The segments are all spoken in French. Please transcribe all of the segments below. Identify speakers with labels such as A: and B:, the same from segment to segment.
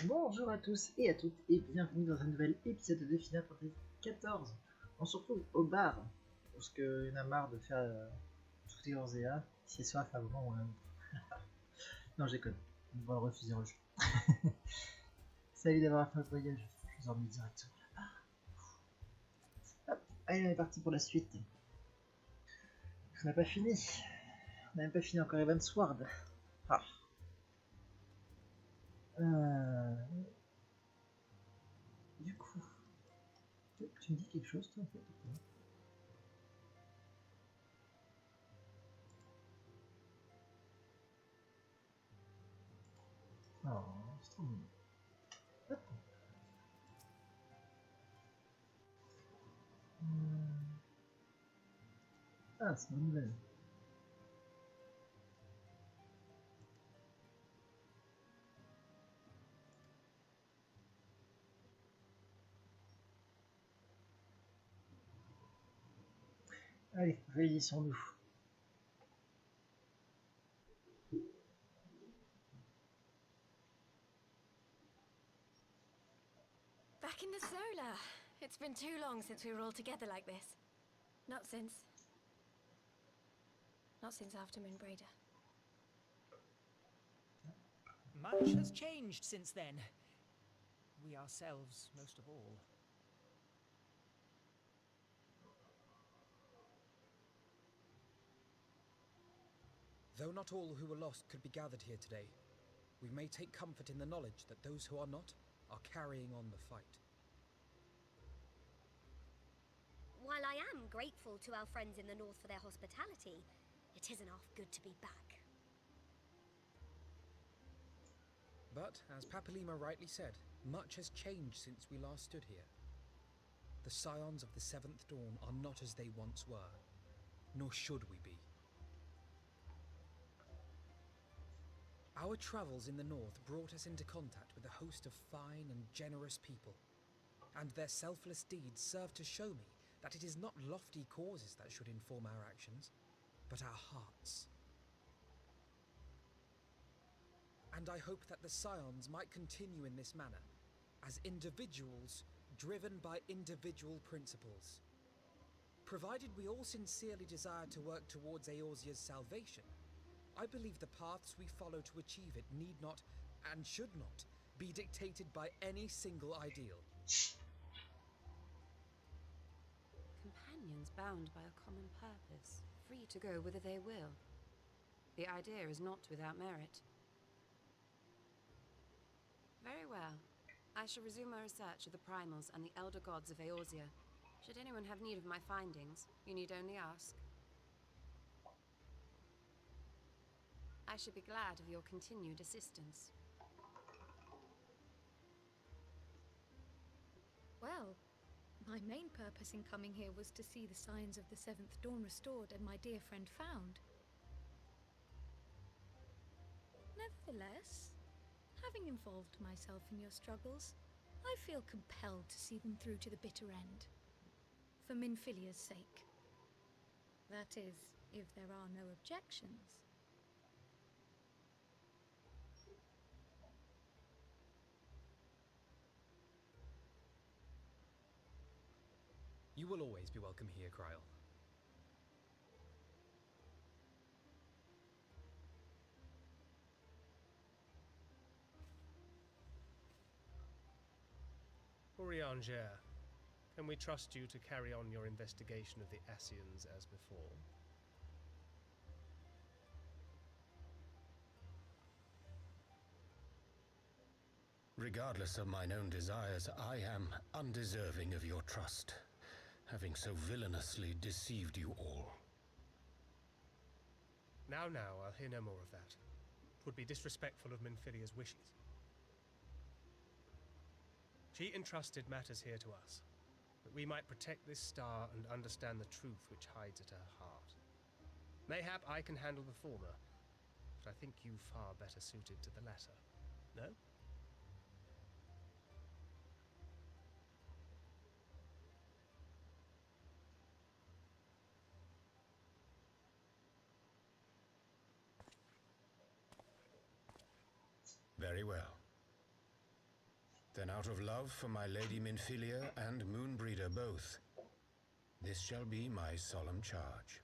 A: Bonjour à tous et à toutes et bienvenue dans un nouvel épisode de Final Fantasy XIV. On se retrouve au bar parce qu'il en a marre de faire tout Eorzea. Si c'est soif avant ou un autre. Non, j'ai connu. On va refuser le jeu. Salut d'avoir fait le voyage. Je vous emmène directement là-bas. Hop, allez, on est parti pour la suite. On n'a pas fini. On n'a même pas fini encore HeavenSward. Ah. Du coup, tu me dis quelque chose toi en fait? Oh, c'est trop mignon. Attends. Ah, c'est une nouvelle. Allez, réunissons-nous.
B: Back in the Solar. It's been too long since we were all together like this. Not since after Moonbraider.
C: Much has changed since then. We ourselves, most of all.
D: Though not all who were lost could be gathered here today, we may take comfort in the knowledge that those who are not are carrying on the fight.
E: While I am grateful to our friends in the north for their hospitality, it isn't half good to be back.
D: But, as Papalima rightly said, much has changed since we last stood here. The scions of the Seventh Dawn are not as they once were, nor should we be. Our travels in the north brought us into contact with a host of fine and generous people, and their selfless deeds serve to show me that it is not lofty causes that should inform our actions, but our hearts. And I hope that the scions might continue in this manner, as individuals driven by individual principles. Provided we all sincerely desire to work towards Eorzea's salvation, I believe the paths we follow to achieve it need not, and should not, be dictated by any single ideal.
F: Companions bound by a common purpose, free to go whither they will. The idea is not without merit. Very well. I shall resume my research of the primals and the elder gods of Eorzea. Should anyone have need of my findings, you need only ask. I should be glad of your continued assistance.
G: Well, my main purpose in coming here was to see the signs of the Seventh Dawn restored and my dear friend found. Nevertheless, having involved myself in your struggles, I feel compelled to see them through to the bitter end. For Minfilia's sake. That is, if there are no objections.
D: You will always be welcome here, Kryl.
H: Eorzea, can we trust you to carry on your investigation of the Ascians as before?
I: Regardless of mine own desires, I am undeserving of your trust, having so villainously deceived you all.
H: Now, I'll hear no more of that. 'Twould be disrespectful of Minfilia's wishes. She entrusted matters here to us, that we might protect this star and understand the truth which hides at her heart. Mayhap I can handle the former, but I think you far better suited to the latter. No?
I: Very well. Then out of love for my Lady Minfilia and Moonbreeder both, this shall be my solemn charge.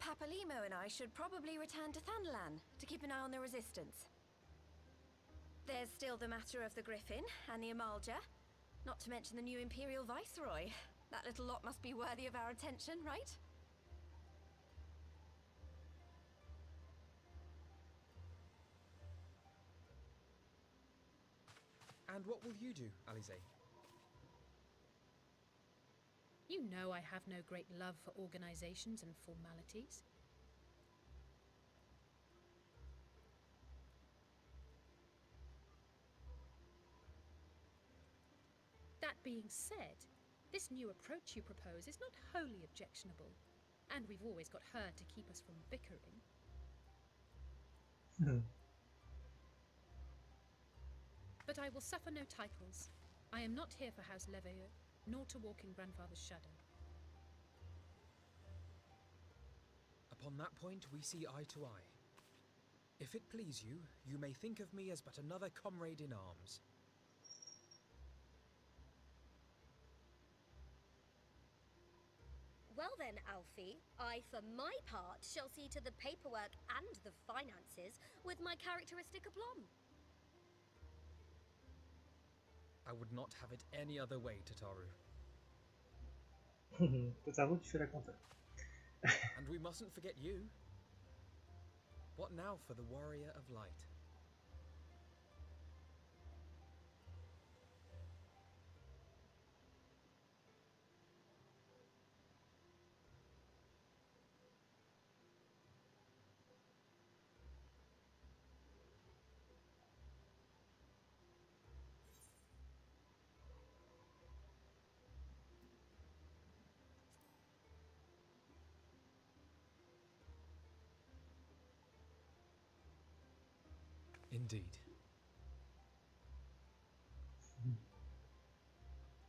B: Papalimo and I should probably return to Thanalan to keep an eye on the resistance. There's still the matter of the Griffon and the Amalja, not to mention the new Imperial Viceroy. That little lot must be worthy of our attention, right?
D: And what will you do, Alize?
J: You know I have no great love for organizations and formalities. That being said, this new approach you propose is not wholly objectionable, and we've always got her to keep us from bickering. But I will suffer no titles. I am not here for House Leveilleur, nor to walk in Grandfather's shadow.
D: Upon that point, we see eye to eye. If it please you, you may think of me as but another comrade in arms.
E: Well then, Alfie, I, for my part, shall see to the paperwork and the finances with my characteristic aplomb.
D: I would not have it any other way, Tataru.
A: Tataru, tu fais la compta.
D: And we mustn't forget you. What now for the warrior of light? Indeed.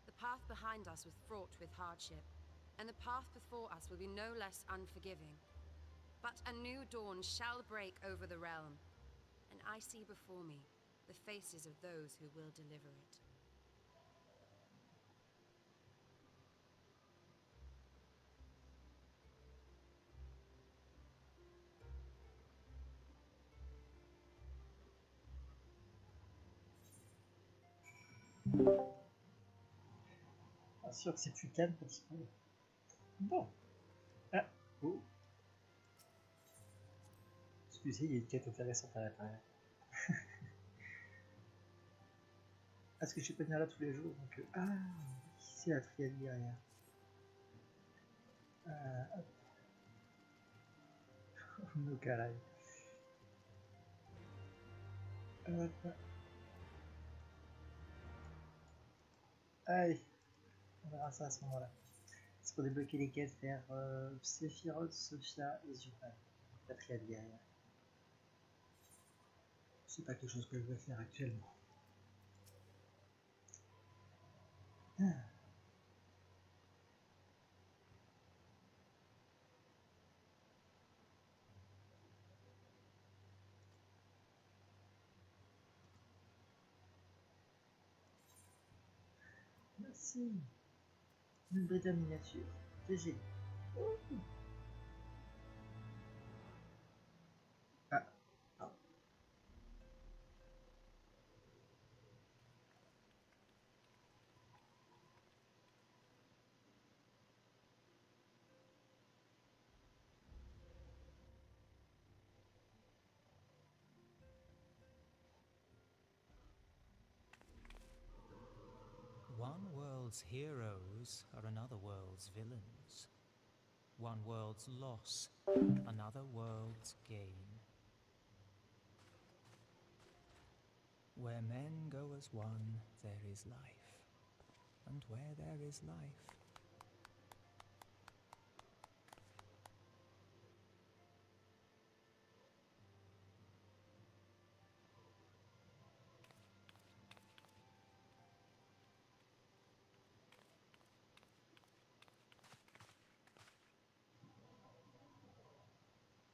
F: The path behind us was fraught with hardship, and the path before us will be no less unforgiving. But a new dawn shall break over the realm, and I see before me the faces of those who will deliver it.
A: Bien sûr que c'est plus calme petit peu. Bon. Ah, oh. Excusez, il y a une quête intéressante à l'intérieur. Est-ce que je peux venir là tous les jours donc, ah, c'est la triade derrière. Hop. Nos caraïbes. Hop. Allez, on verra ça à ce moment-là. C'est pour débloquer les quêtes vers Sephiroth, Sophia et Zupan. La triade derrière. C'est pas quelque chose que je veux faire actuellement. Ah. Merci. Une bête à miniature. GG. Ah. Ah.
K: One world's heroes are another world's villains. One world's loss, another world's gain. Where men go as one, there is life. And where there is life,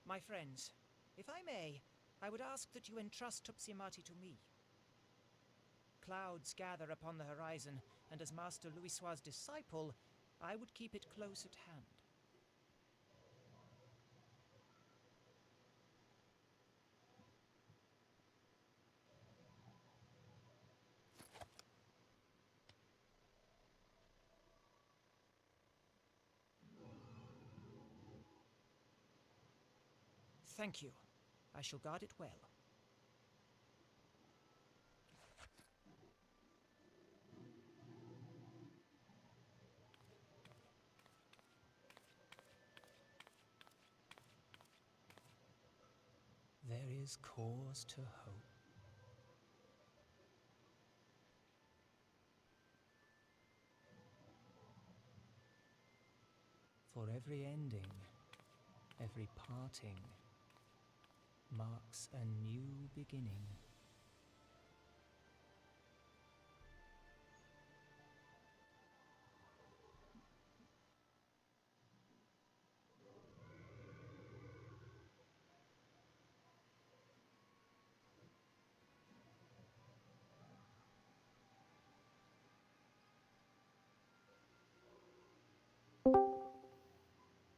C: My friends, if I may, I would ask that you entrust Tupsimati to me. Clouds gather upon the horizon, and as Master Louisoir's disciple, I would keep it close at hand. Thank you. I shall guard it well.
K: There is cause to hope. For every ending, every parting, marks a new beginning.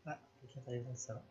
A: Ah, quelqu'un t'arrive dans ça.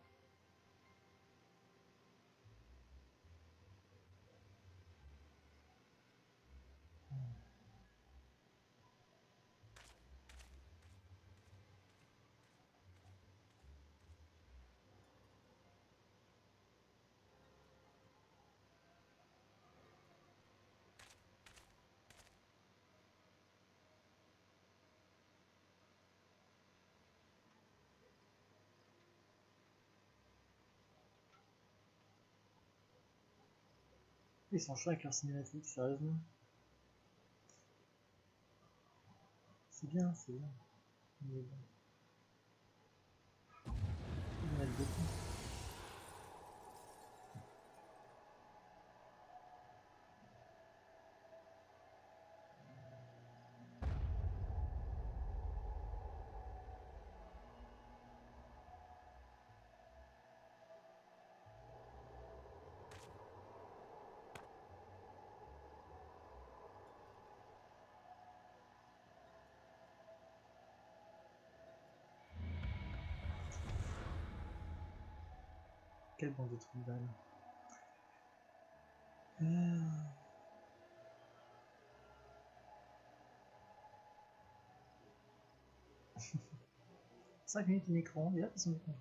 A: Ils sont chouettes avec leur cinématique, sérieusement. C'est bien, c'est bien. Mais bon. Il y en a beaucoup. Quelle bande de trous de balles. Ah. 5 minutes de micro-ondes et hop, ils sont contents.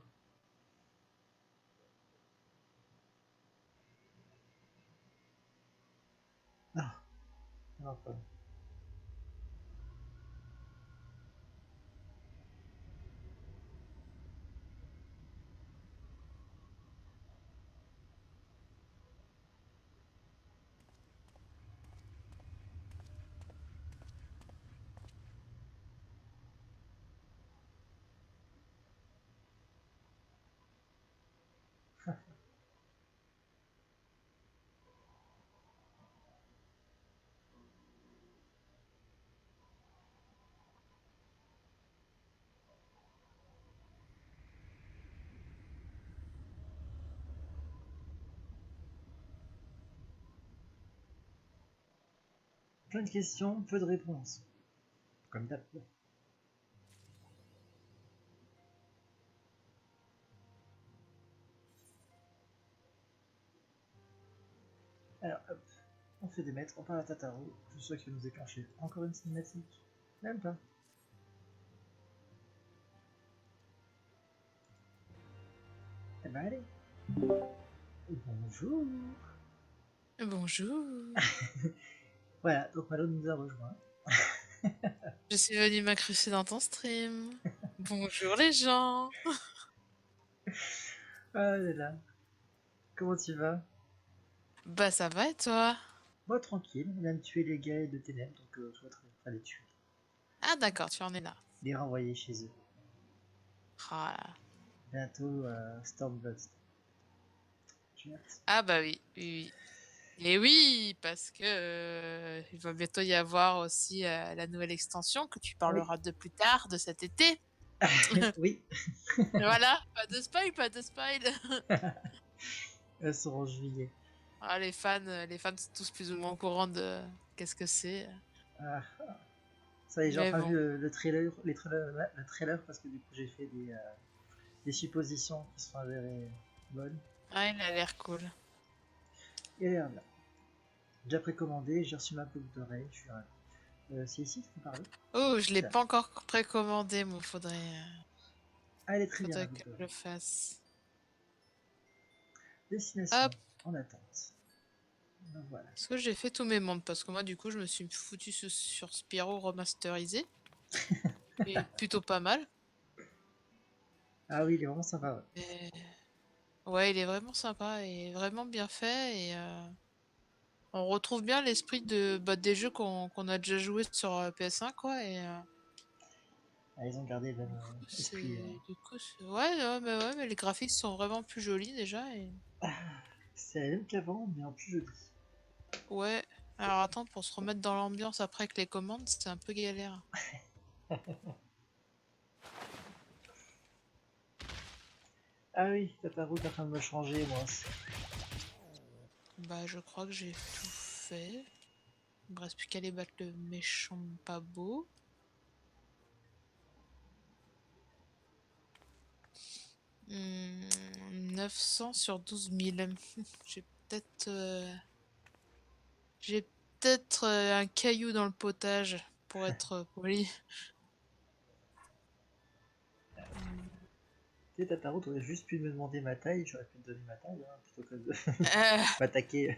A: Ah, non, pas. Plein de questions, peu de réponses. Comme d'hab. Alors, hop, on fait des mètres, on parle à Tataru. Je sais qu'il va nous déclencher encore une cinématique. Même pas. Eh ben allez. Bonjour.
L: Bonjour.
A: Voilà, donc Malo nous a rejoint.
L: Je suis venue m'incruster dans ton stream. Bonjour les gens.
A: Ah là là. Comment tu vas?
L: Bah ça va et toi?
A: Moi tranquille, on vient de tuer les gars de Ténèbres, donc je souhaiterais les tuer.
L: Ah d'accord, tu en es là.
A: Les renvoyer chez eux.
L: Oh là.
A: Bientôt Stormblood.
L: Ah bah oui, oui, oui. Et oui, parce que il va bientôt y avoir aussi la nouvelle extension que tu parleras de plus tard, de cet été.
A: Oui.
L: Voilà, pas de spoil, pas de spoil.
A: Elles seront en juillet.
L: Ah, les fans sont tous plus ou moins au courant de qu'est-ce que c'est.
A: Ah, ça y est, j'ai
L: Mais
A: enfin vu
L: bon.
A: le trailer, le trailer parce que du coup j'ai fait des suppositions qui sont avérées bonnes.
L: Ah, il a l'air cool.
A: Et regarde là. Déjà précommandé, j'ai reçu ma boucle d'oreille, je suis ravi. C'est ici qu'il faut parler.
L: Oh, je l'ai
A: Ça.
L: pas encore précommandé, moi.
A: Ah, elle est très bien la
L: Faudrait
A: boucle
L: que je
A: d'oreille.
L: le fasse.
A: Destination
L: Hop.
A: en attente. Donc voilà.
L: Est-ce que j'ai fait tous mes mondes? Parce que moi, du coup, je me suis foutu sur Spyro remasterisé. Et plutôt pas mal.
A: Ah oui, il est vraiment sympa. Ouais.
L: Et... ouais, il est vraiment sympa et vraiment bien fait. Et on retrouve bien l'esprit des jeux qu'on a déjà joué sur PS1, quoi. Et
A: Ah, ils ont gardé le même esprit.
L: mais les graphiques sont vraiment plus jolis déjà. Et...
A: c'est la même qu'avant, mais en plus joli.
L: ouais. Alors attends, pour se remettre dans l'ambiance après avec les commandes, c'est un peu galère.
A: Ah oui, ta route est en train de me changer, moi.
L: Bah, je crois que j'ai tout fait. Il me reste plus qu'à aller battre le méchant pas beau. Hmm, 900 sur 12 000. J'ai peut-être un caillou dans le potage, pour être poli.
A: Tu sais, ta route aurait juste pu me demander ma taille, j'aurais pu te donner ma taille, hein, plutôt que de
L: Euh,
A: m'attaquer.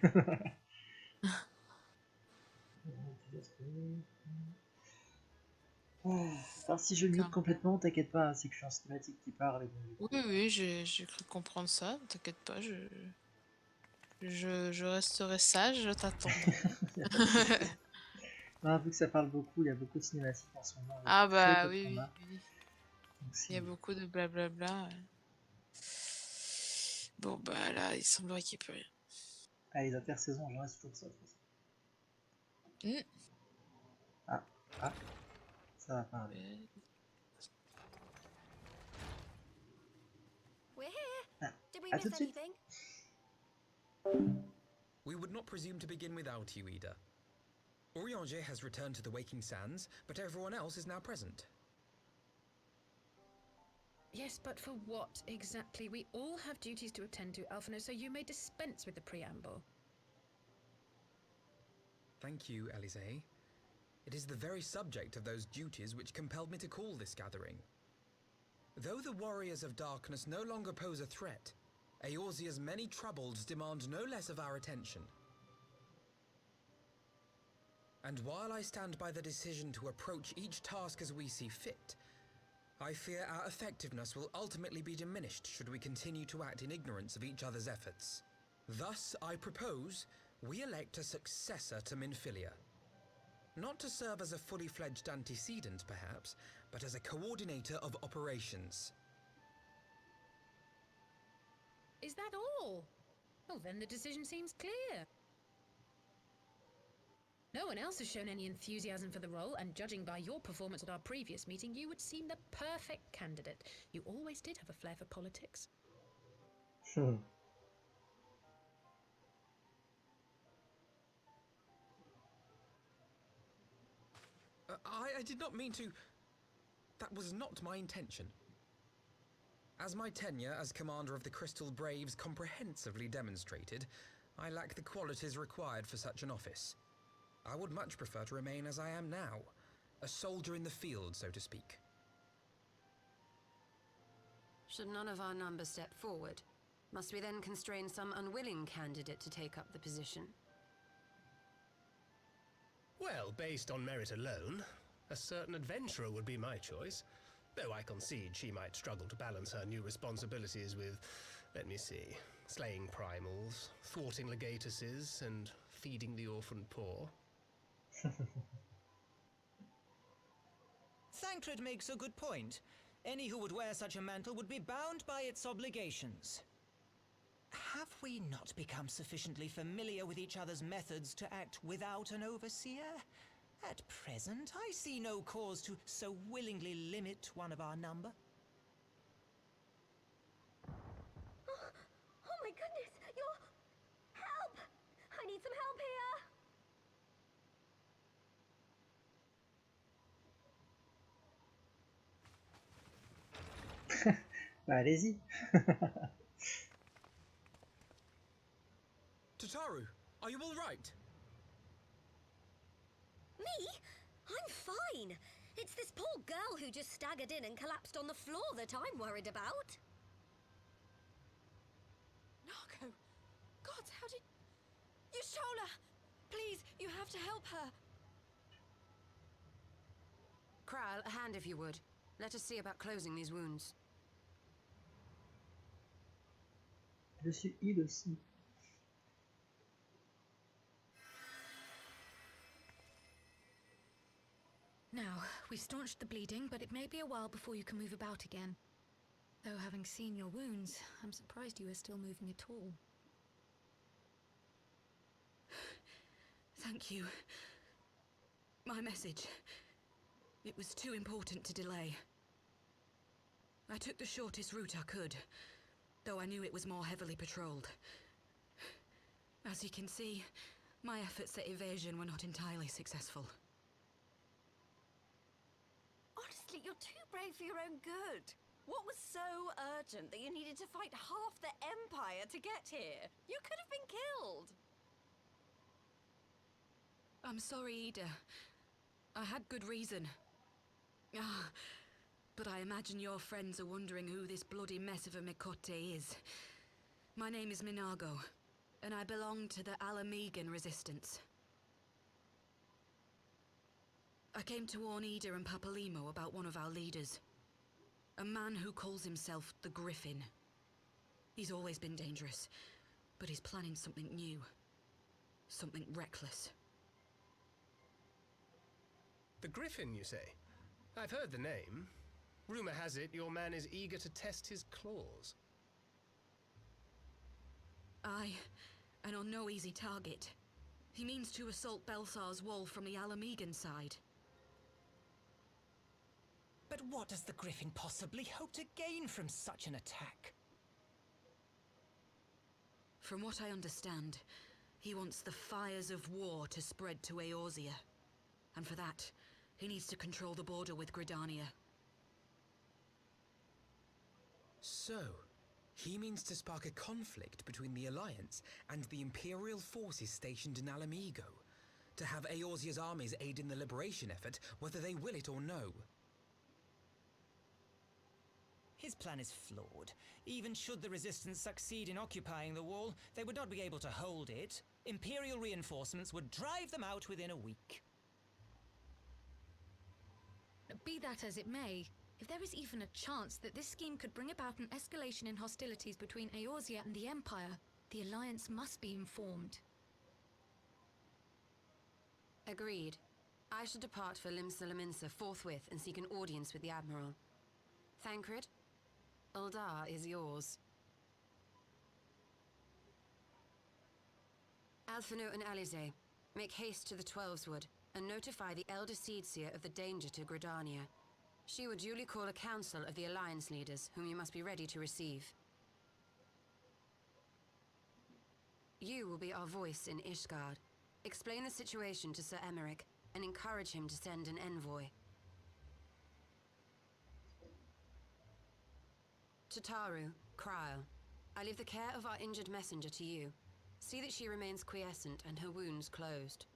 A: Alors si je le mute complètement, t'inquiète pas, c'est que je suis en cinématique qui parle.
L: oui, j'ai cru comprendre ça. T'inquiète pas, je resterai sage, je t'attendrai.
A: Non, vu que ça parle beaucoup, il y a beaucoup de cinématiques en ce moment.
L: Ah bah
A: Peu de
L: oui.
A: combats. Donc,
L: Il y a beaucoup de blablabla. Ouais. Bon bah là, il semblerait qu'il n'y ait plus rien.
A: Ah, les intersaisons, j'en reste toujours ça. Ah, ça va parler.
B: We're here.
A: Ah,
B: Did we
A: à tout
B: miss
A: de suite.
B: anything?
D: We would not presume to begin without you, Ida. Eorzea has returned to the Waking Sands, but everyone else is now present.
J: Yes, but for what exactly? We all have duties to attend to, Alphino, so you may dispense with the preamble.
D: Thank you, Elisée. It is the very subject of those duties which compelled me to call this gathering. Though the warriors of darkness no longer pose a threat, Eorzea's many troubles demand no less of our attention. And while I stand by the decision to approach each task as we see fit, I fear our effectiveness will ultimately be diminished should we continue to act in ignorance of each other's efforts. Thus, I propose we elect a successor to Minfilia. Not to serve as a fully fledged antecedent, perhaps, but as a coordinator of operations.
J: Is that all? Well, then the decision seems clear. No one else has shown any enthusiasm for the role, and judging by your performance at our previous meeting, you would seem the perfect candidate. You always did have a flair for politics.
D: I did not mean to... That was not my intention. As my tenure as commander of the Crystal Braves comprehensively demonstrated, I lack the qualities required for such an office. I would much prefer to remain as I am now, a soldier in the field, so to speak.
F: Should none of our number step forward? Must we then constrain some unwilling candidate to take up the position?
H: Well, based on merit alone, a certain adventurer would be my choice. Though I concede she might struggle to balance her new responsibilities with, let me see, slaying primals, thwarting legatuses, and feeding the orphan poor.
K: Thancred makes a good point. Any who would wear such a mantle would be bound by its obligations. Have we not become sufficiently familiar with each other's methods to act without an overseer? At present, I see no cause to so willingly limit one of our number.
E: Oh my goodness, help!
A: Bah allez-y.
D: Tataru, are you all right?
E: Me? I'm fine. It's this poor girl who just staggered in and collapsed on the floor that I'm worried about.
B: Narco! God, how did... Yashola! Please, you have to help her.
F: Kral, a hand if you would. Let us see about closing these wounds.
A: Je suis il aussi.
G: Now, we've staunched the bleeding, but it may be a while before you can move about again. Though having seen your wounds, I'm surprised you are still moving at all.
M: Thank you. My message. It was too important to delay. I took the shortest route I could, though I knew it was more heavily patrolled. As you can see, my efforts at evasion were not entirely successful.
B: Honestly, you're too brave for your own good. What was so urgent that you needed to fight half the Empire to get here? You could have been killed.
M: I'm sorry, Ida. I had good reason. But I imagine your friends are wondering who this bloody mess of a Mikote is. My name is Minago, and I belong to the Alamegan Resistance. I came to warn Ida and Papalimo about one of our leaders. A man who calls himself the Griffon. He's always been dangerous, but he's planning something new. Something reckless.
H: The Griffin, you say? I've heard the name. Rumor has it your man is eager to test his claws.
M: Aye, and on no easy target. He means to assault Belsar's wall from the Alamegan side.
K: But what does the Griffin possibly hope to gain from such an attack?
M: From what I understand, he wants the fires of war to spread to Eorzea. And for that, he needs to control the border with Gridania.
D: So, he means to spark a conflict between the Alliance and the Imperial forces stationed in Alamigo, to have Eorzea's armies aid in the liberation effort, whether they will it or no.
K: His plan is flawed. Even should the Resistance succeed in occupying the wall, they would not be able to hold it. Imperial reinforcements would drive them out within a week.
G: Be that as it may, if there is even a chance that this scheme could bring about an escalation in hostilities between Eorzea and the Empire, the Alliance must be informed.
F: Agreed. I shall depart for Limsa forthwith and seek an audience with the Admiral. Thancred, Uldar is yours. Alphino and Alize, make haste to the Twelveswood and notify the Elder Seedseer of the danger to Gridania. She will duly call a council of the Alliance leaders, whom you must be ready to receive. You will be our voice in Ishgard. Explain the situation to Sir Emeric, and encourage him to send an envoy. Tataru, Krile, I leave the care of our injured messenger to you. See that she remains quiescent and her wounds closed.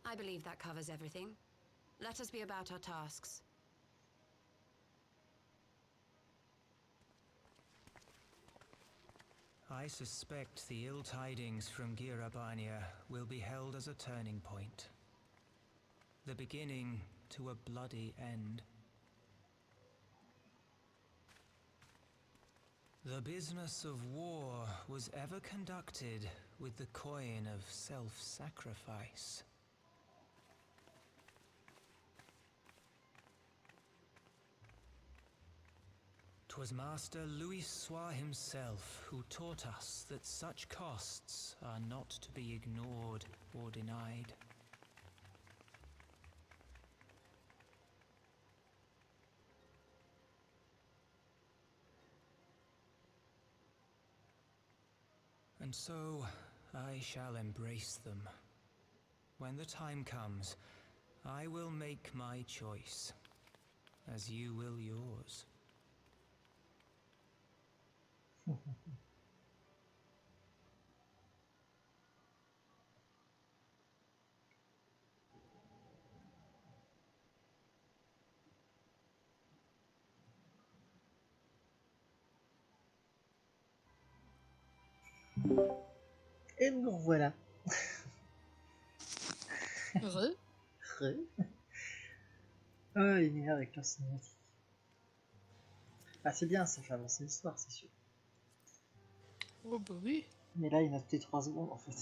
F: I believe that covers everything. Let us be about our tasks.
K: I suspect the ill tidings from Girabania will be held as a turning point. The beginning to a bloody end. The business of war was ever conducted with the coin of self-sacrifice. 'Twas Master HeavenSward himself who taught us that such costs are not to be ignored or denied. And so I shall embrace them. When the time comes, I will make my choice. As you will yours.
A: Et nous revoilà.
L: Heureux.
A: Ah, il est avec leur cinématique. Ah, c'est bien, ça fait avancer l'histoire, c'est sûr.
L: Oh bah oui.
A: Mais là, il a peut-être 3 secondes en fait.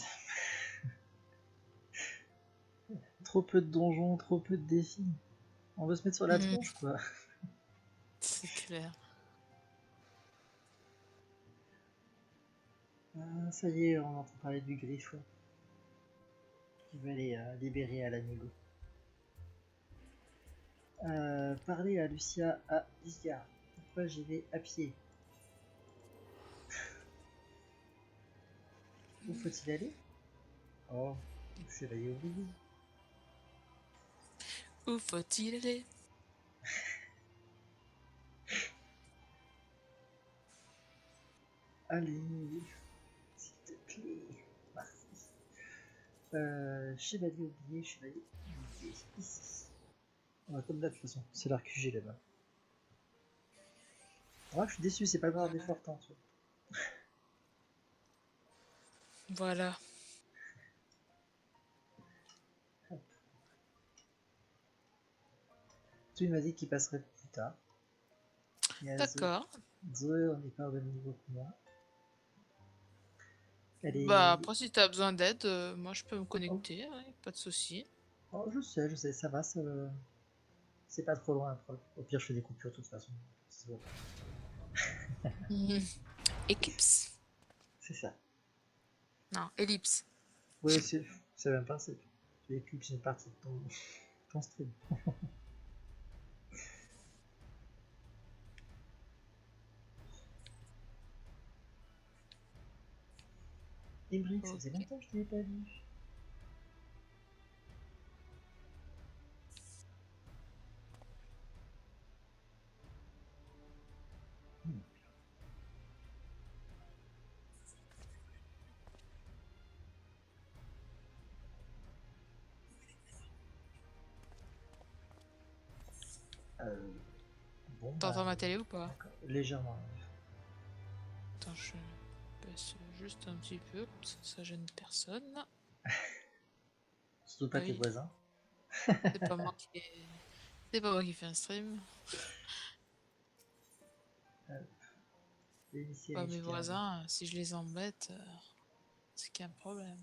A: Trop peu de donjons, trop peu de défis. On veut se mettre sur la tronche, quoi.
L: C'est clair.
A: Ah, ça y est, on entend parler du Griffon. Qui veut aller libérer à l'amigo. Parler à Lucia à Isgard. Pourquoi j'y vais à pied? Où faut-il aller? Oh, je vais y oublier.
L: Où faut-il aller?
A: Allez, s'il te plaît. Merci. Chevalier oublié, chevalier oublié. Ici. Ouais, comme là, de toute façon, c'est leur QG là-bas. Moi, je suis déçu, c'est pas grave des fortants, tu vois.
L: Voilà.
A: Tout il m'a dit qu'il passerait plus tard.
L: D'accord.
A: Zoé, on n'est pas au même niveau que moi. Elle est...
L: Bah après si t'as besoin d'aide, moi je peux me connecter, hein, pas de souci.
A: Oh, je sais, ça va, ça... c'est pas trop loin. Au pire, je fais des coupures de toute façon.
L: Eclipse.
A: C'est ça.
L: Non, ellipse.
A: Oui, c'est même pas ça. Tu éclipses une partie de ton stream. Embrick, ça faisait longtemps que je t'avais pas vu. Bon,
L: T'entends ma télé ou pas?
A: Légèrement.
L: Attends, je baisse juste un petit peu, comme ça gêne personne.
A: Surtout pas tes voisins.
L: C'est pas moi qui fais un stream. Mes voisins, si je les embête, c'est qu'il y a un problème.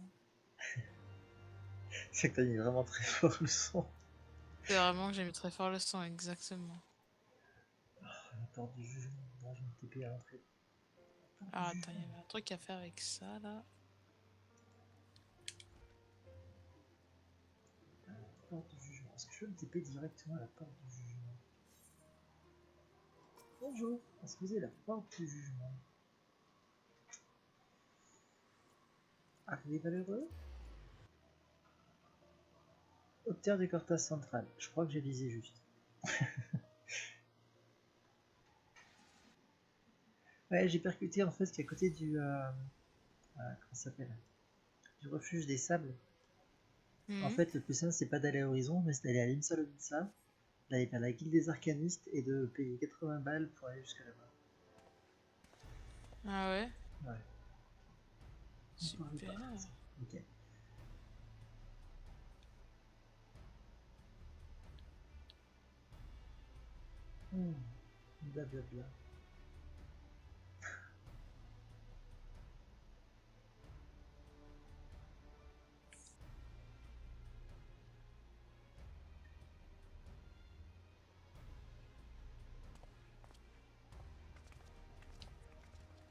A: C'est que t'as mis vraiment très fort le son.
L: C'est vraiment que j'ai mis très fort le son, exactement.
A: La porte du jugement, là je me TP à l'entrée.
L: Ah attends, il y avait un truc à faire avec ça là.
A: La porte du jugement. Est-ce que je peux me TP directement à la porte du jugement? Bonjour, est-ce que vous avez la porte du jugement? Arrivé valeureux? Auteur du cortège central. Je crois que j'ai visé juste. Ouais, j'ai percuté en fait qu'à côté du comment ça s'appelle, du refuge des sables. En fait, le plus simple c'est pas d'aller à Horizon, mais c'est d'aller à l'Imsalonissa, d'aller vers la guilde des arcanistes et de payer 80 balles pour aller jusqu'à là-bas.
L: Ah ouais?
A: Ouais.
L: Super.
A: Ok. Blablabla.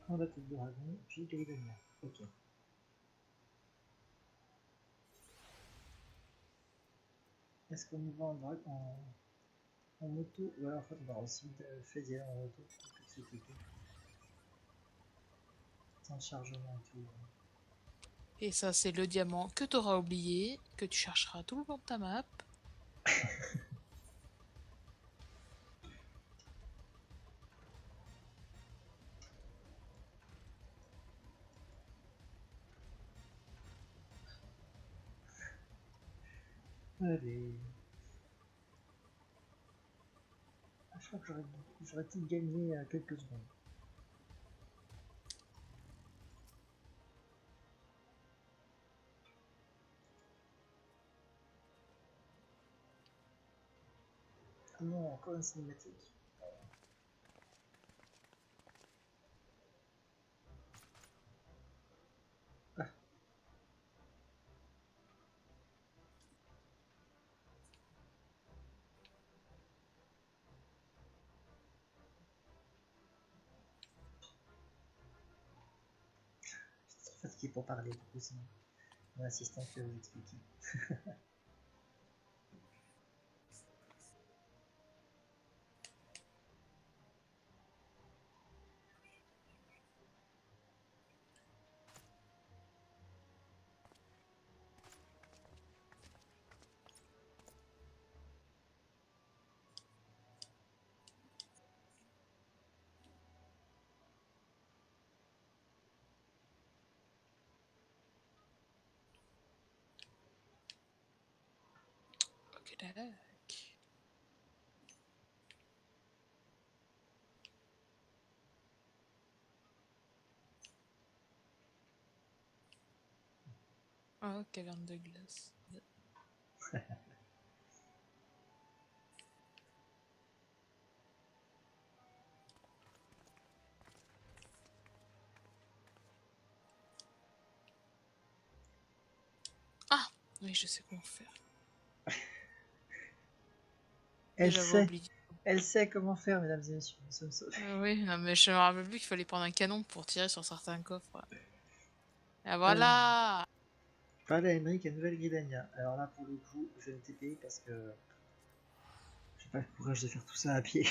A: Prends la tête de dragon, puis grille de lumière. Ok. Est-ce qu'on y va en dragon en moto? Ou alors en fait on va aussi fait d'y aller en moto. Sans chargement et tout.
L: Et ça c'est le diamant que tu auras oublié, que tu chercheras tout le long de ta map.
A: Allez. Ah, je crois que j'aurais peut-être gagné quelques secondes. Ah non, encore une cinématique. Ah. Je suis trop fatigué pour parler, du coup, sinon mon assistant qui va vous expliquer.
L: Ok, d'accord. Ah, caverne de glace. Ah, oui, je sais comment faire.
A: Elle sait comment faire, mesdames et messieurs. Nous sommes sauvés.
L: Oui, non, mais je me rappelle plus qu'il fallait prendre un canon pour tirer sur certains coffres. Et voilà.
A: Parler à Emmerich à Nouvelle-Gridania. Alors là, pour le coup, je vais me TP parce que j'ai pas le courage de faire tout ça à pied.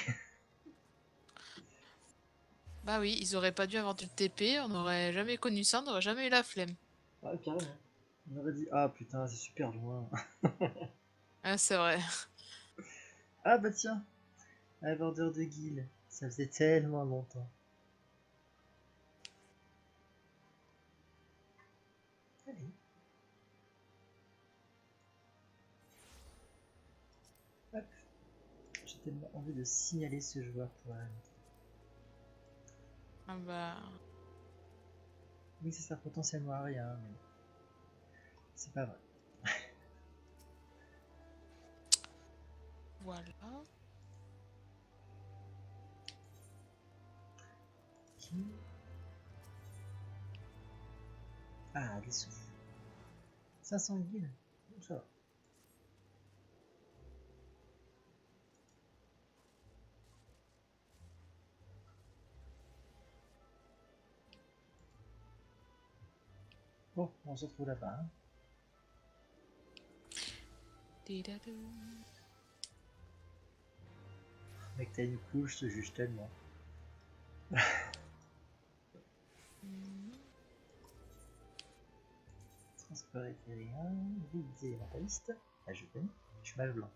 L: Bah oui, ils auraient pas dû inventer le TP, on n'aurait jamais connu ça, on n'aurait jamais eu la flemme.
A: Ah, carrément. On aurait dit, ah putain, c'est super loin.
L: Ah, c'est vrai.
A: Ah bah tiens, la bordure de Guil. Ça faisait tellement longtemps. Allez. Hop. J'ai tellement envie de signaler ce joueur pour la remonter.
L: Ah bah...
A: Oui, ça sert potentiellement à rien, mais c'est pas vrai.
L: Voilà.
A: Ah, des sous. 500 guildes. Ça va. Bon, on se retrouve là-bas. Hein. Mec, t'as une couche, je te juge tellement. Transport aérien, vider mentaliste. Ah, je connais, je suis mal blanc.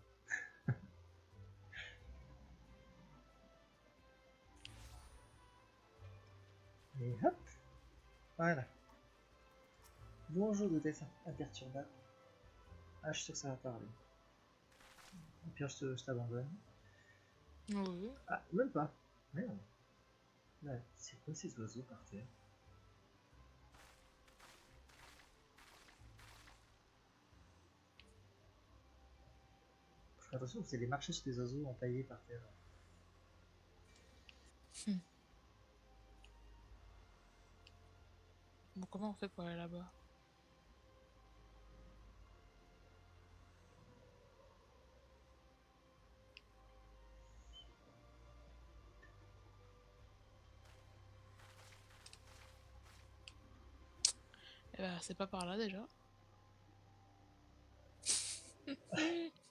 A: Et hop, voilà. Bonjour de tête imperturbable. Ah, je suis sûr que ça va parler. Au pire, je t'abandonne.
L: Oui.
A: Ah, même pas. Merde. Ouais, c'est quoi ces oiseaux par terre? Fais attention, c'est les marchés sur des oiseaux empaillés par terre.
L: Bon, comment on fait pour aller là-bas? Eh ben, c'est pas par là déjà.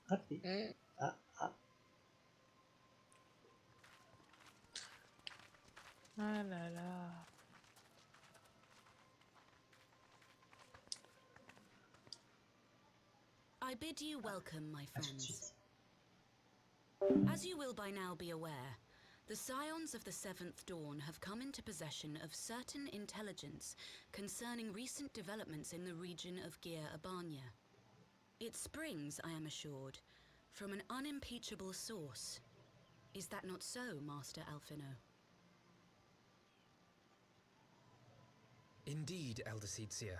A: Raté. Ah, ah.
L: Ah là là.
M: I bid you welcome, my friends. As you will by now be aware, the Scions of the Seventh Dawn have come into possession of certain intelligence concerning recent developments in the region of Gyr Abania. It springs, I am assured, from an unimpeachable source. Is that not so, Master Alphino?
D: Indeed, Elder Seedseer.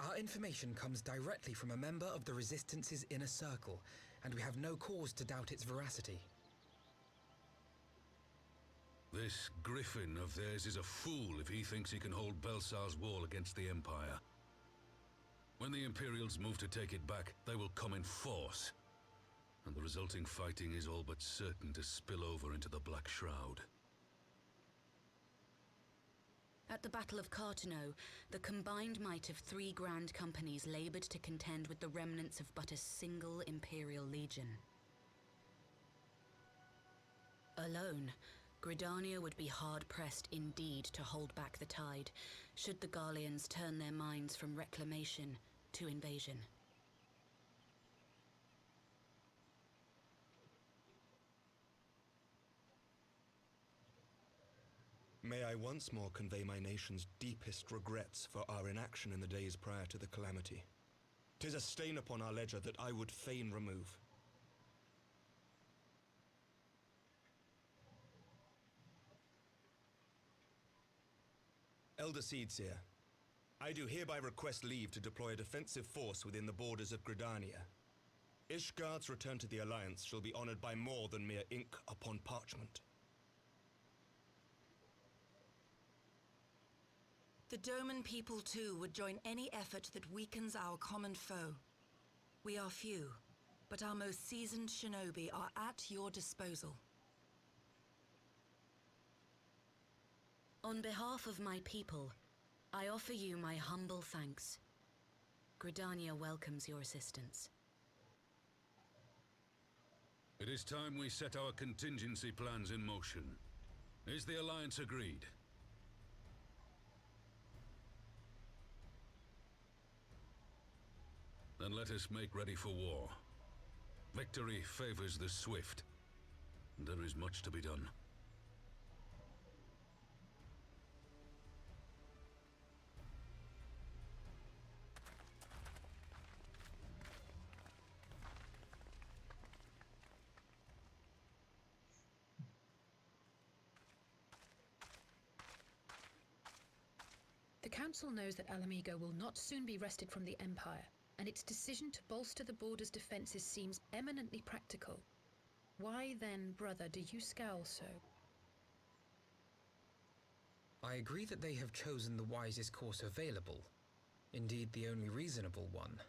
D: Our information comes directly from a member of the Resistance's inner circle, and we have no cause to doubt its veracity.
N: This Griffon of theirs is a fool if he thinks he can hold Belsar's wall against the Empire. When the Imperials move to take it back, they will come in force. And the resulting fighting is all but certain to spill over into the Black Shroud.
M: At the Battle of Cartano, the combined might of 3 grand companies labored to contend with the remnants of but a single Imperial legion. Alone, Gridania would be hard-pressed indeed to hold back the tide, should the Garleans turn their minds from reclamation to invasion.
O: May I once more convey my nation's deepest regrets for our inaction in the days prior to the calamity. 'Tis a stain upon our ledger that I would fain remove. Elder Seedseer, I do hereby request leave to deploy a defensive force within the borders of Gridania. Ishgard's return to the Alliance shall be honored by more than mere ink upon parchment.
P: The Doman people too would join any effort that weakens our common foe. We are few, but our most seasoned shinobi are at your disposal.
M: On behalf of my people, I offer you my humble thanks. Gridania welcomes your assistance.
N: It is time we set our contingency plans in motion. Is the Alliance agreed? Then let us make ready for war. Victory favors the swift, and there is much to be done.
J: The Council knows that Alamigo will not soon be wrested from the Empire, and its decision to bolster the border's defenses seems eminently practical. Why then, brother, do you scowl so?
D: I agree that they have chosen the wisest course available. Indeed, the only reasonable one.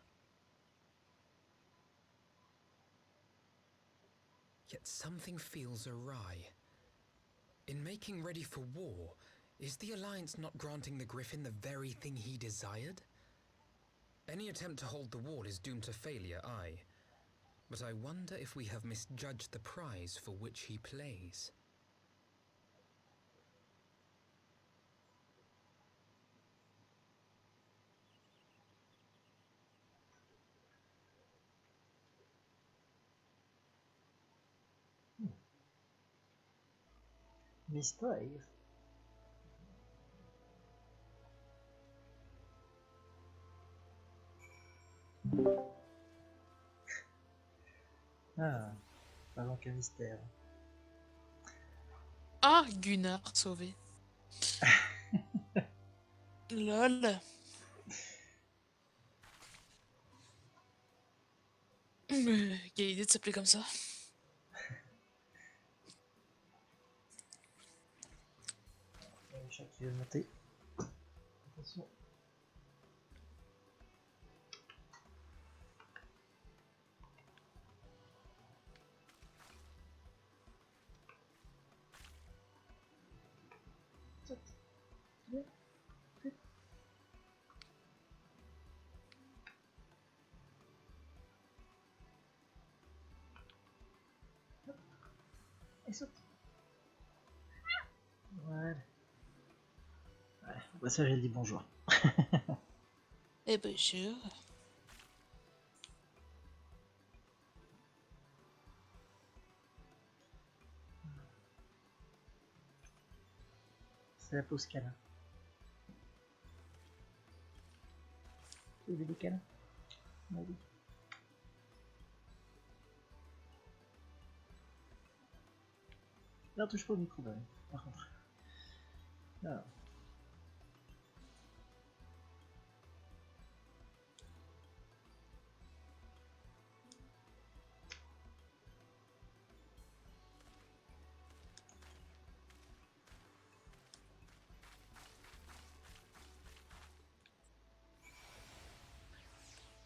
D: Yet something feels awry. In making ready for war, is the Alliance not granting the Griffin the very thing he desired? Any attempt to hold the wall is doomed to failure, aye. But I wonder if we have misjudged the prize for which he plays.
A: Mystère. Ah, pas donc un mystère.
L: Ah, Gunnar sauvé. Lol. Quelle idée de s'appeler comme ça.
A: Il y a un chat qui vient de monter. Attention. Et saute. Voilà. Ouais, au passage, elle dit bonjour.
L: Eh bonjour.
A: C'est la pause câlin. Tu veux des câlins? Oui. Ne touche pas au micro, par contre. Alors.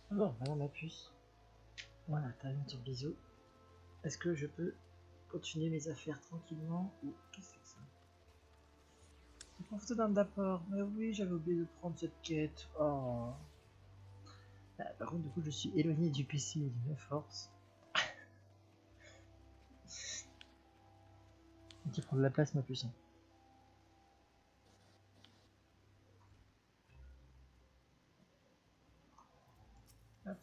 A: Bon, maintenant on appuie. Voilà, termine sur bisous. Est-ce que je peux continuer mes affaires tranquillement ou qu'est-ce que c'est que ça? C'est pour photo d'arme d'apport. Mais oui, j'avais oublié de prendre cette quête. Oh. Ah, par contre, du coup, je suis éloigné du PC et de la force. Qui prend de la place, ma puce. Hop.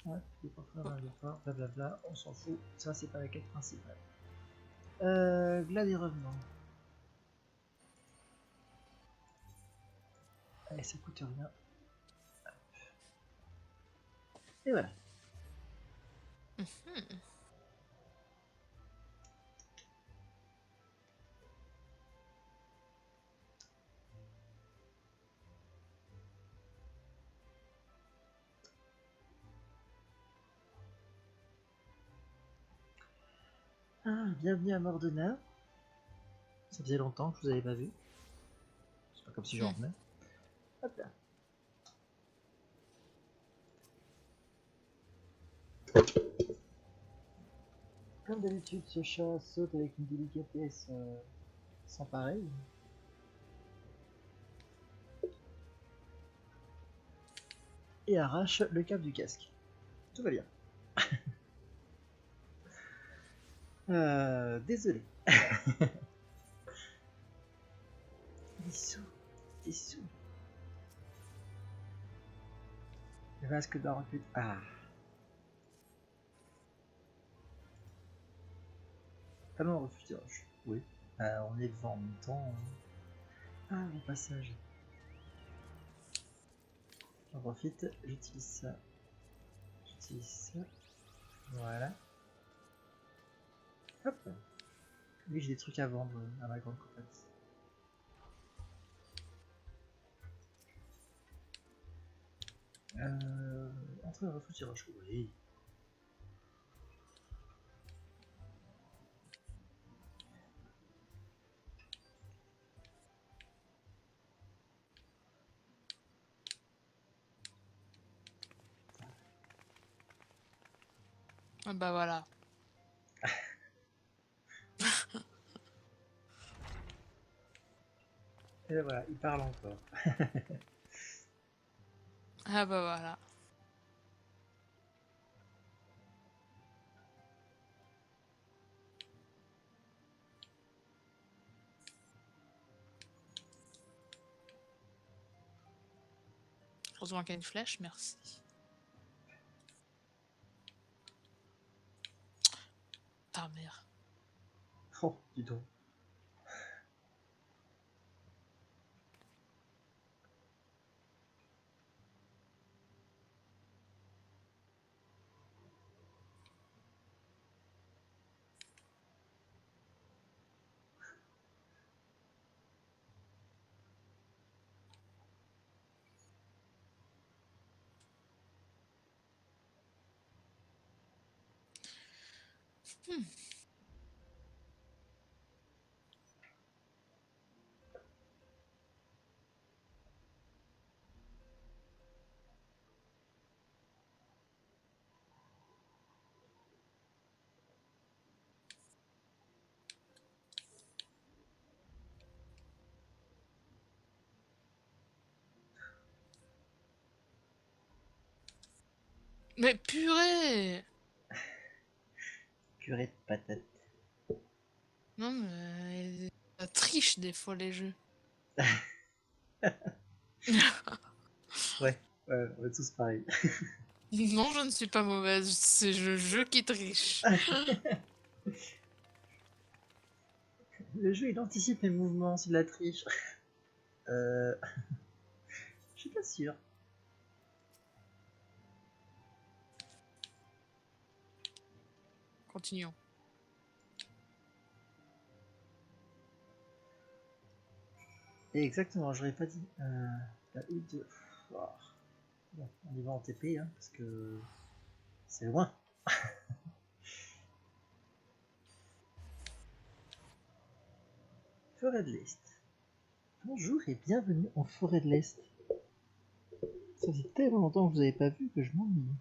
A: Hop, les porteurs dans le port, blablabla, on s'en fout. Ça, c'est pas la quête principale. Glas des revenants. Allez, ça coûte rien. Hop. Et voilà. Ah, bienvenue à Mordena. Ça faisait longtemps que je vous avais pas vu. C'est pas comme si j'en revenais. Hop là. Comme d'habitude, ce chat saute avec une délicatesse sans pareil. Et arrache le câble du casque. Tout va bien. Désolé. Des sous. Des sous. Le masque d'un recul. Ah. Talon refuge. Oui. On est devant en même temps. Ah, le passage. J'en profite, j'utilise ça. J'utilise ça. Voilà. Hop. Oui, j'ai des trucs à vendre à ma grande compagnie. Entrer dans votre tirage. Oui.
L: Ah bah voilà.
A: Et là, voilà, il parle encore.
L: Ah bah voilà. Heureusement qu'il y a une flèche, merci. Ta mère.
A: Oh, dis donc.
L: Mais purée!
A: Purée de patates.
L: Non mais... Ça triche des fois les jeux.
A: Ouais, on est tous pareils.
L: Non, je ne suis pas mauvaise, c'est le jeu qui triche.
A: Le jeu, il anticipe mes mouvements, c'est de la triche. Je suis pas sûr.
L: Continuons.
A: Et exactement, j'aurais pas dit. La U de. Oh. Bon, on y va en TP, hein, parce que c'est loin. Forêt de l'Est. Bonjour et bienvenue en Forêt de l'Est. Ça fait tellement longtemps que vous n'avez pas vu que je m'ennuie.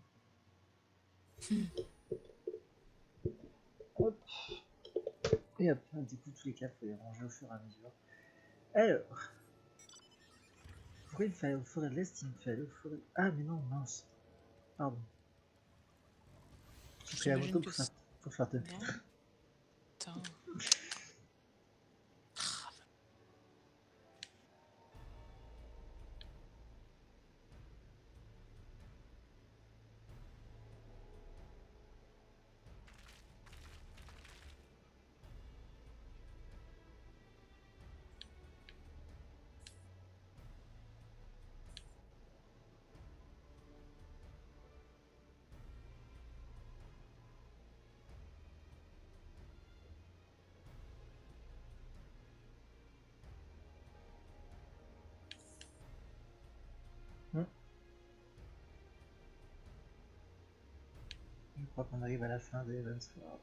A: Hop. Et hop, du coup tous les cas, faut les ranger au fur et à mesure. Alors, pourquoi il me fallait au Forêt de l'Est, il me fallait au Forêt... Ah mais non, mince. Pardon. J'ai pris la moto pour faire deux.
L: Attends.
A: Je crois qu'on arrive à la fin de HeavenSward.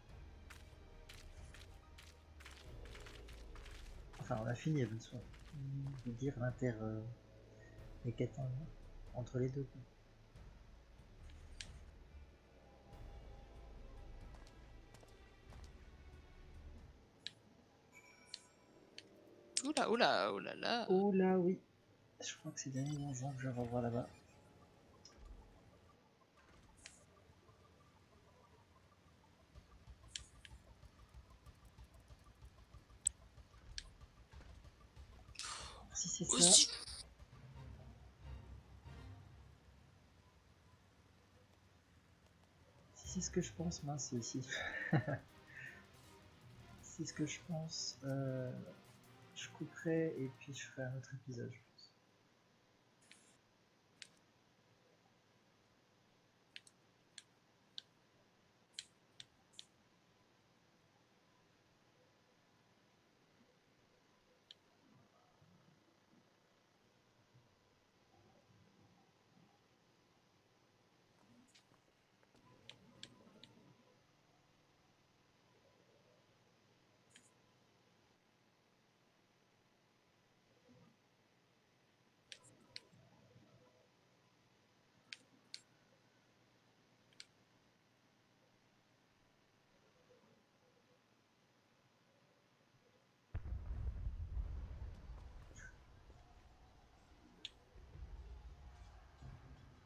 A: Enfin, on a fini HeavenSward. Je veux dire les quêtes entre les deux. Quoi.
L: Oula, oula, oulala.
A: Oula, oui. Je crois que c'est le dernier donjon que je vais revoir là-bas. Si c'est ça. Si c'est ce que je pense, mince, c'est ici. C'est ce que je pense. Je couperai et puis je ferai un autre épisode, je pense.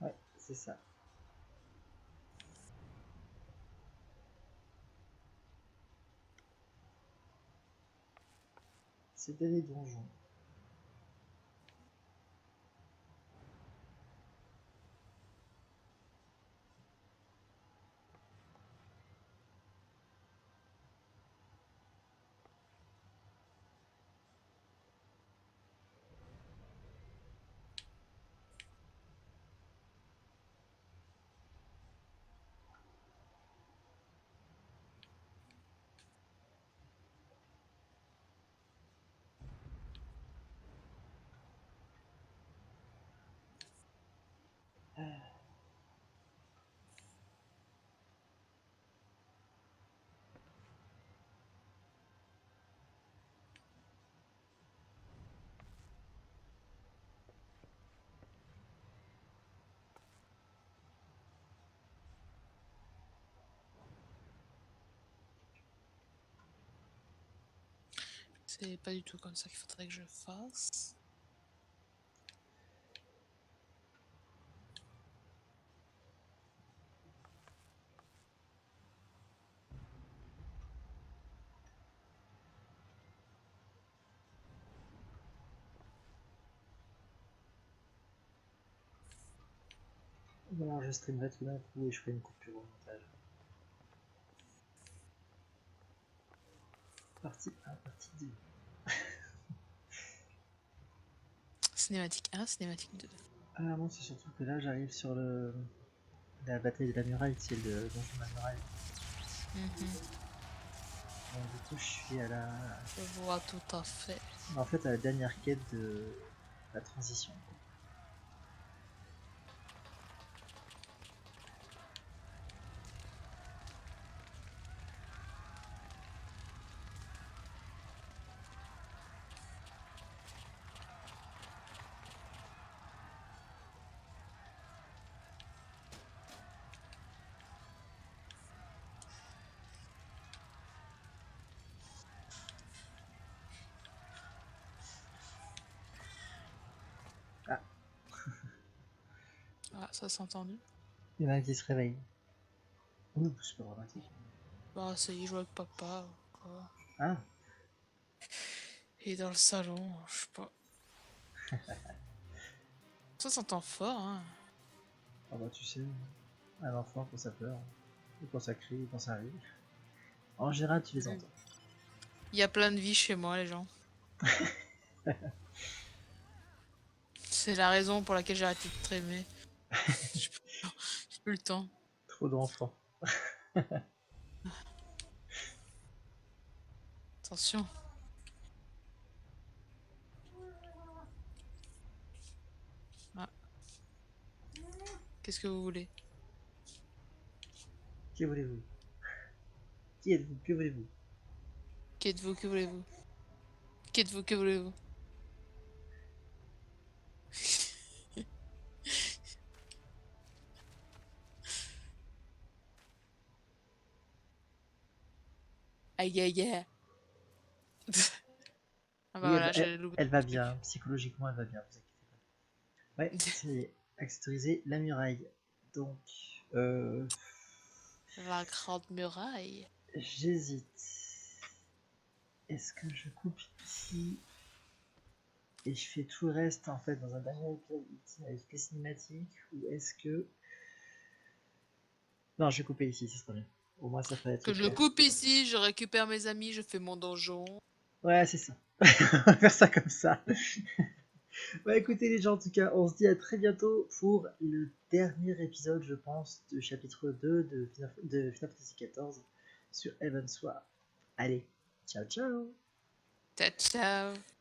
A: Ouais, c'est ça. C'était les donjons.
L: C'est pas du tout comme ça qu'il faudrait que je fasse.
A: Voilà, je streamerai tout d'un coup et je ferai une coupure au montage. Partie 1, partie 2.
L: Cinématique 1, cinématique 2.
A: Ah non, c'est surtout que là j'arrive sur la bataille de la muraille, c'est le donjon de la muraille. Bon, du coup, je suis à la...
L: Je vois tout à fait.
A: En fait, à la dernière quête de la transition. Ah.
L: Ah, ça s'est entendu.
A: Il y en a un qui se réveille. Ouh, c'est pas dramatique.
L: Bah, ça y est, je vois avec papa. Quoi.
A: Ah.
L: Et dans le salon, je sais pas. Ça s'entend fort, hein.
A: Ah bah tu sais, un enfant quand ça pleure, ou quand ça crie, ou quand ça rit. En général, tu les entends.
L: Il y a plein de vie chez moi, les gens. C'est la raison pour laquelle j'ai arrêté de t'aimer. J'ai plus le temps.
A: Trop d'enfants.
L: Attention. Ah. Qu'est-ce que vous voulez?
A: Qui voulez-vous? Qui êtes-vous? Que voulez-vous?
L: Qui êtes-vous? Que voulez-vous? Qui êtes-vous? Que voulez-vous? Aïe aïe aïe. Ah bah
A: Oui,
L: voilà, j'ai loupé.
A: elle va bien, psychologiquement elle va bien, vous inquiétez pas. Ouais, c'est accessoriser la muraille. Donc,
L: La grande muraille.
A: j'hésite. Est-ce que je coupe ici et je fais tout le reste en fait dans un dernier épisode avec les cinématiques, ou est-ce que... Non, je vais couper ici, c'est très bien. Au moins ça ferait être
L: Que je le coupe ici, je récupère mes amis, je fais mon donjon.
A: Ouais, c'est ça. On va faire ça comme ça. Bah écoutez les gens, en tout cas, on se dit à très bientôt pour le dernier épisode, je pense, de chapitre 2 de Final Fantasy XIV sur HeavenSward. Allez, ciao ciao.
L: Ciao ciao.